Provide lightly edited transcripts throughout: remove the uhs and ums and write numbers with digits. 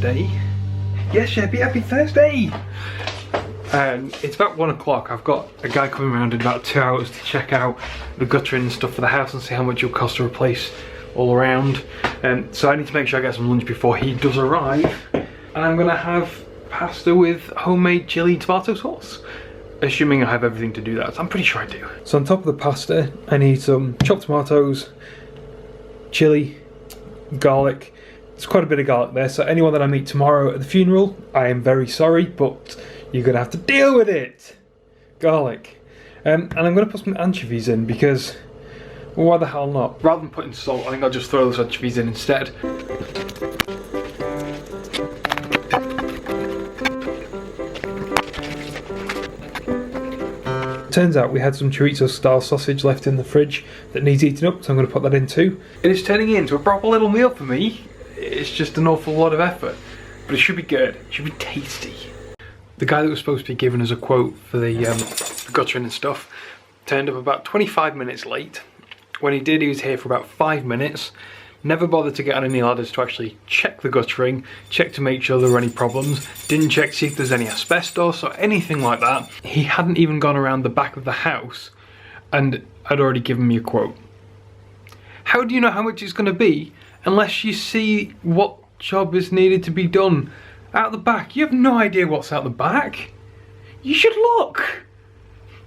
Thursday. Yes, Sheppy, happy Thursday! It's about 1 o'clock. I've got a guy coming around in about 2 hours to check out the guttering and stuff for the house and see how much it'll cost to replace all around. So I need to make sure I get some lunch before he does arrive. And I'm gonna have pasta with homemade chili tomato sauce. Assuming I have everything to do that. So I'm pretty sure I do. So on top of the pasta, I need some chopped tomatoes, chili, garlic. There's quite a bit of garlic there, so anyone that I meet tomorrow at the funeral, I am very sorry, but you're gonna have to deal with it. Garlic. And I'm gonna put some anchovies in because, well, why the hell not? Rather than putting salt, I think I'll just throw those anchovies in instead. Turns out we had some chorizo style sausage left in the fridge that needs eating up, so I'm going to put that in too. It is turning into a proper little meal for me. It's just an awful lot of effort, but it should be good. It should be tasty. The guy that was supposed to be giving us a quote for the guttering and stuff turned up about 25 minutes late. When he did, he was here for about 5 minutes. Never bothered to get on any ladders to actually check the guttering, check to make sure there were any problems, didn't check to see if there's any asbestos or anything like that. He hadn't even gone around the back of the house and had already given me a quote. How do you know how much it's going to be unless you see what job is needed to be done out the back? You have no idea what's out the back. You should look.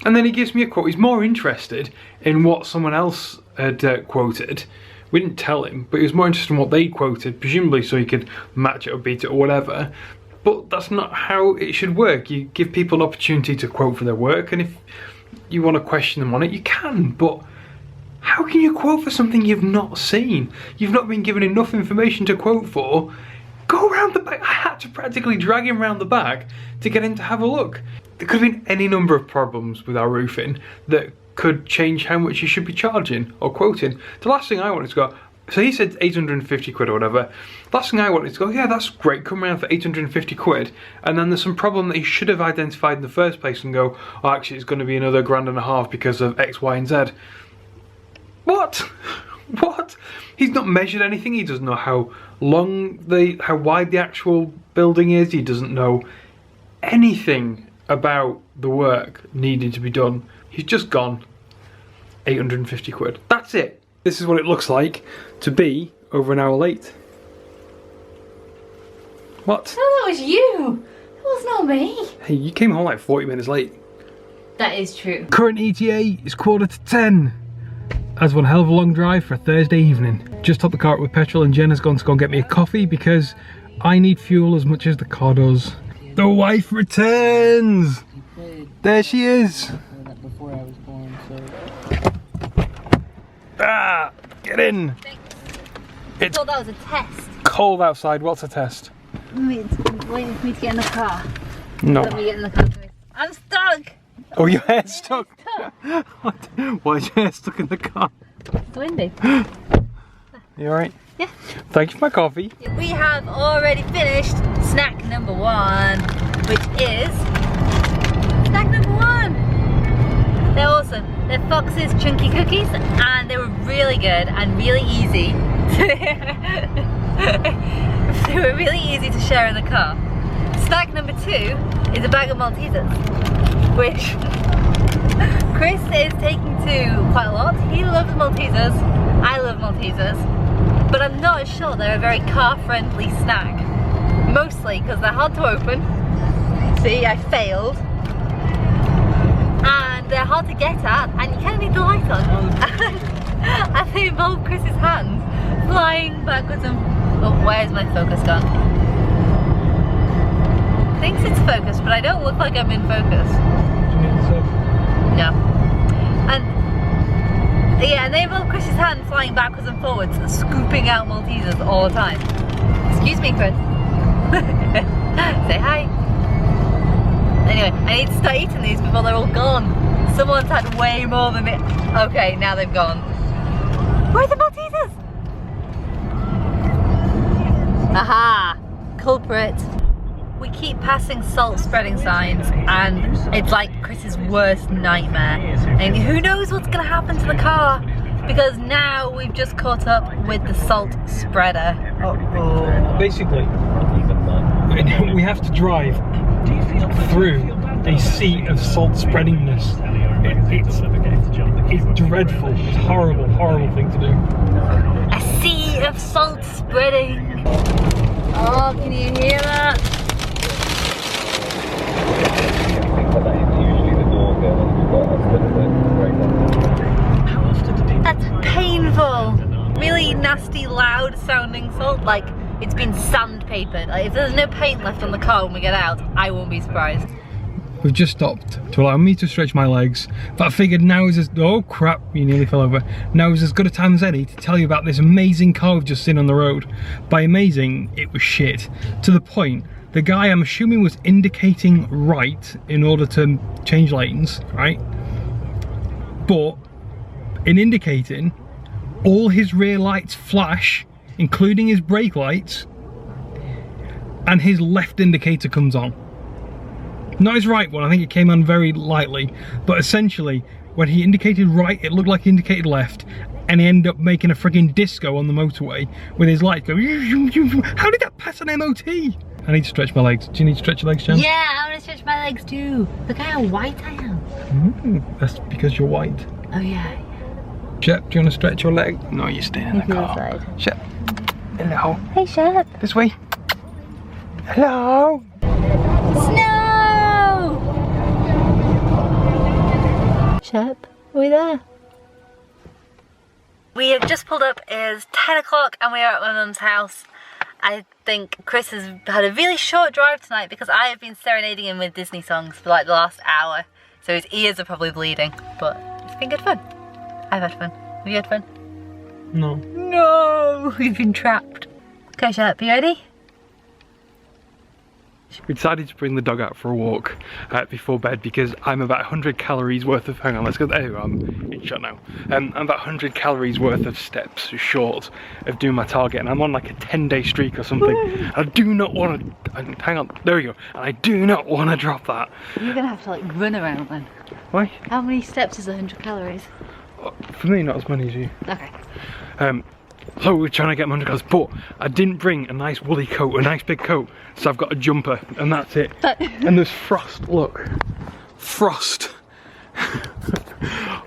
And then he gives me a quote. He's more interested in what someone else had quoted. We didn't tell him, but he was more interested in what they quoted, presumably so he could match it or beat it or whatever. But that's not how it should work. You give people an opportunity to quote for their work, and if you want to question them on it, you can. But how can you quote for something you've not seen? You've not been given enough information to quote for. Go around the back. I had to practically drag him around the back to get him to have a look. There could have been any number of problems with our roofing that could change how much you should be charging or quoting. The last thing I wanted to go, so he said 850 quid or whatever. Last thing I wanted to go, yeah, that's great, come around for 850 quid. And then there's some problem that he should have identified in the first place and go, oh, actually it's going to be another £1.5 because of X, Y, and Z. What? What? He's not measured anything. He doesn't know how wide the actual building is. He doesn't know anything about the work needing to be done. He's just gone 850 quid. That's it. This is what it looks like to be over an hour late. What? Oh, that was you. That was not me. Hey, you came home like 40 minutes late. That is true. Current ETA is 9:45. That's one hell of a long drive for a Thursday evening. Just topped the car up with petrol and Jen has gone to go and get me a coffee because I need fuel as much as the car does. The wife returns! There she is! Before I was born, so... Ah! Get in! It's thought that was a test. Cold outside. What's a test? Waiting for me to get in the car. No. Let me get in the car. I'm stuck! Oh, your hair's stuck? Why is your hair stuck in the car? It's windy. You alright? Yeah. Thank you for my coffee. We have already finished snack number 1, which is snack number 1. They're awesome. They're Fox's chunky cookies, and they were really good and really easy. They were really easy to share in the car. Snack number 2 is a bag of Maltesers, which Chris is taking to quite a lot. He loves Maltesers. I love Maltesers. But I'm not sure they're a very car-friendly snack. Mostly because they're hard to open. See, I failed. And they're hard to get at, and you kind of need the light on. And they involve Chris's hands flying backwards and... Oh, where's my focus gone? Thinks it's focused, but I don't look like I'm in focus. No. And yeah, and they involve Chris's hand flying backwards and forwards, scooping out Maltesers all the time. Excuse me, Chris. Say hi. Anyway, I need to start eating these before they're all gone. Someone's had way more than it. Okay, now they've gone. Where are the Maltesers? Aha! Culprit. We keep passing salt spreading signs, and it's like Chris's worst nightmare. And who knows what's gonna happen to the car? because now we've just caught up with the salt spreader. Basically, we have to drive through a sea of salt spreadingness. It's dreadful. It's a horrible, horrible thing to do. A sea of salt spreading. Oh, can you hear that? That's painful. Really nasty, loud sounding salt, like it's been sandpapered. Like if there's no paint left on the car when we get out, I won't be surprised. We've just stopped to allow me to stretch my legs, but I figured now is as, oh crap, you nearly fell over. Now is as good a time as any to tell you about this amazing car we've just seen on the road. By amazing, it was shit. To the point, the guy I'm assuming was indicating right in order to change lanes, right? But in indicating, all his rear lights flash, including his brake lights, and his left indicator comes on. Not his right one, I think it came on very lightly, but essentially when he indicated right it looked like he indicated left, and he ended up making a frigging disco on the motorway with his lights going. How did that pass an MOT? I need to stretch my legs. Do you need to stretch your legs, Jen? Yeah, I want to stretch my legs too. Look how white I am. That's because you're white. Oh yeah. Shep, do you want to stretch your leg? No, you're staying in the car. Inside. Shep, hello. Hey Shep. This way. Hello. Snow! Shep, are we there? We have just pulled up, it's 10 o'clock and we are at my mum's house. I think Chris has had a really short drive tonight because I have been serenading him with Disney songs for like the last hour. So his ears are probably bleeding, but it's been good fun. I've had fun. Have you had fun? No. No! We've been trapped. Okay, Shep, you ready? We decided to bring the dog out for a walk before bed because I'm about 100 calories worth of, hang on, let's go, there we go, I'm in shot now. I'm about 100 calories worth of steps short of doing my target, and I'm on like a 10-day streak or something. I do not want to, hang on, there we go, and I do not want to drop that. You're gonna have to like run around then. Why? How many steps is 100 calories? For me, not as many as you. Okay. So we're trying to get 100 calories, but I didn't bring a nice woolly coat, a nice big coat, so I've got a jumper, and that's it. And there's frost, look. Frost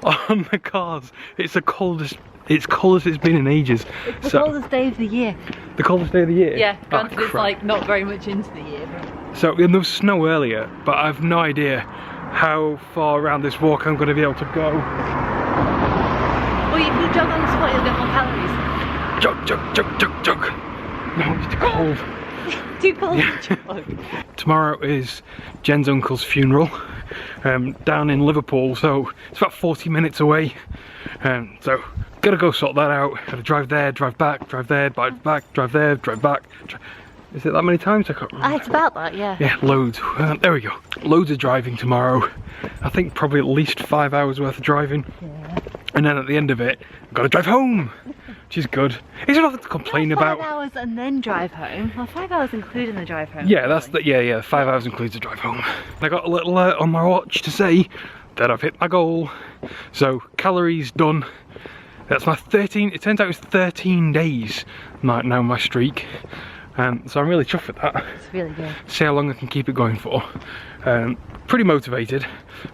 on the cars. It's the coldest, it's cold as it's been in ages. It's the coldest day of the year. The coldest day of the year? Yeah, granted Oh, it's like not very much into the year. So and there was snow earlier, but I've no idea how far around this walk I'm going to be able to go. Well, if you jog on the spot, you'll get more calories. Jog, jog, jog, jog, jog. No, it's too cold. Too cold Yeah. to jog. Tomorrow is Jen's uncle's funeral down in Liverpool, so it's about 40 minutes away. So gotta go sort that out. Gotta drive there, drive back, drive there, drive back, drive there, drive back. Is it that many times? I can't remember. It's about that, yeah. Yeah, loads. There we go. Loads of driving tomorrow. I think probably at least 5 hours worth of driving. Yeah. And then at the end of it, I've got to drive home, which is good. It's nothing to complain about. 5 hours and then drive home. Well, 5 hours including the drive home. Yeah, that's the, yeah, 5 hours includes the drive home. I got a little alert on my watch to say that I've hit my goal. So calories done. That's my 13, it turns out it's 13 days now my streak. So I'm really chuffed with that. It's really good. See how long I can keep it going for. Pretty motivated,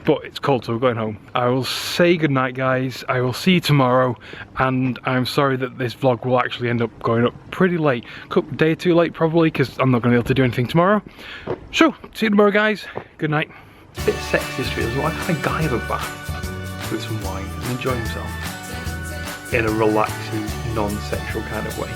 but it's cold, so we're going home. I will say goodnight, guys. I will see you tomorrow, and I'm sorry that this vlog will actually end up going up pretty late. A day or two late probably, because I'm not going to be able to do anything tomorrow. So, see you tomorrow, guys. Good night. It's a bit sexist, feels like a guy have a bath with some wine and enjoy himself in a relaxing, non-sexual kind of way.